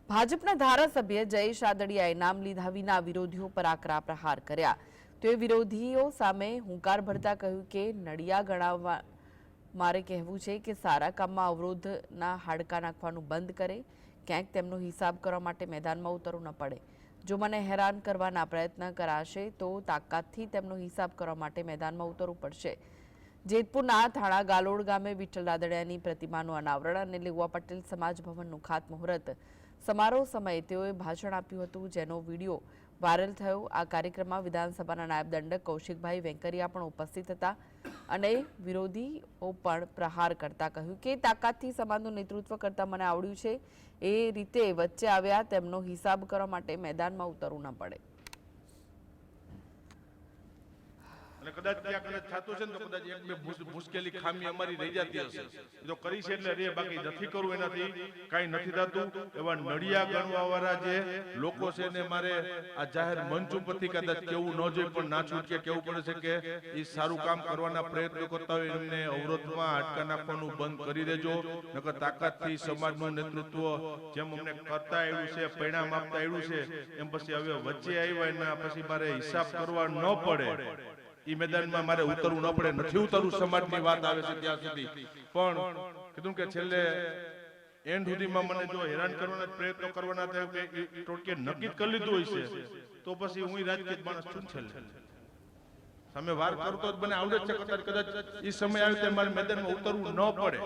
ભાજપના ધારાસભ્ય જયેશ આદડિયાએ નામ લીધા વિના વિરોધીઓ પર આકરા પ્રહાર કર્યા. તો એ વિરોધીઓ સામે હુંકાર ભરતા કહ્યું કે નડિયા ગણાવવા મારે કહેવું છે કે સારા કામમાં અવરોધના હાડકા નાખવાનું બંધ કરે. ક્યાંક તેમનો હિસાબ કરવા માટે મેદાનમાં ઉતરવું ન પડે. જો મને હેરાન કરવાના પ્રયત્ન કરાશે તો તાકાતથી તેમનો હિસાબ કરવા માટે મેદાનમાં ઉતરવું પડશે. જેતપુરના થાણા ગાલોડ ગામે વિઠ્ઠલ રાદડિયાની પ્રતિમાનું અનાવરણ અને લેઉવા પટેલ સમાજ ભવનનું ખાતમુહૂર્ત સમારોહ સમયે તેઓએ ભાષણ આપ્યું હતું, જેનો વિડીયો વાયરલ થયો. આ કાર્યક્રમમાં વિધાનસભાના નાયબ દંડક કૌશિકભાઈ વેંકરિયા પણ ઉપસ્થિત હતા અને વિરોધીઓ પણ પ્રહાર કરતા કહ્યું કે તાકાતથી સમાજનું નેતૃત્વ કરતા મને આવડ્યું છે. એ રીતે વચ્ચે આવ્યા, તેમનો હિસાબ કરવા માટે મેદાનમાં ઉતરવું ન પડે. અને કદાચ ત્યાં કદાચ થતું છે ને તો કદાચ એક બે મુશ્કેલી ખામી અમારી રહી જતી હશે, જો કરી છે એટલે રે, બાકી નથી કરવું એનાથી કાંઈ નથી થતું. એવા નડિયા ગણવા વાળા જે લોકો છે ને મારે આ જાહેર મંચ ઉપરથી કદાચ કેવું ન જોઈએ પણ ના છૂટકે કેવું પડે છે કે એ સારું કામ કરવાના પ્રયત્નો કરતા હોય એમને અવરોધમાં હાડકા નાખવાનું બંધ કરી દેજો. નકર તાકાતથી સમાજનું નેતૃત્વ જેમ અમને કરતા આવ્યું છે, પરિણામ આપતા આવ્યું છે, એમ પછી હવે વચ્ચે આવ્યા એના પછી મારે હિસાબ કરવા ન પડે, ઈ મેદાનમાં મારે ઉતરવું ન પડે. નથી ઉતરવું, સમાજની વાત આવે છે ત્યાં સુધી, પણ કીધું કે છેલ્લે એન્ડ સુધીમાં મને જો હેરાન કરવાના પ્રયત્નો કરવાના થાય કે ટોટકે નક્કી કરી લીધું હોય છે તો પછી હું રાજકીય માણસ છું. છેલ્લે સામે વાર કરતો જ મને આવડે છે, કદાચ એ સમય આવે ત્યારે મારે મેદાનમાં ઉતરવું ન પડે.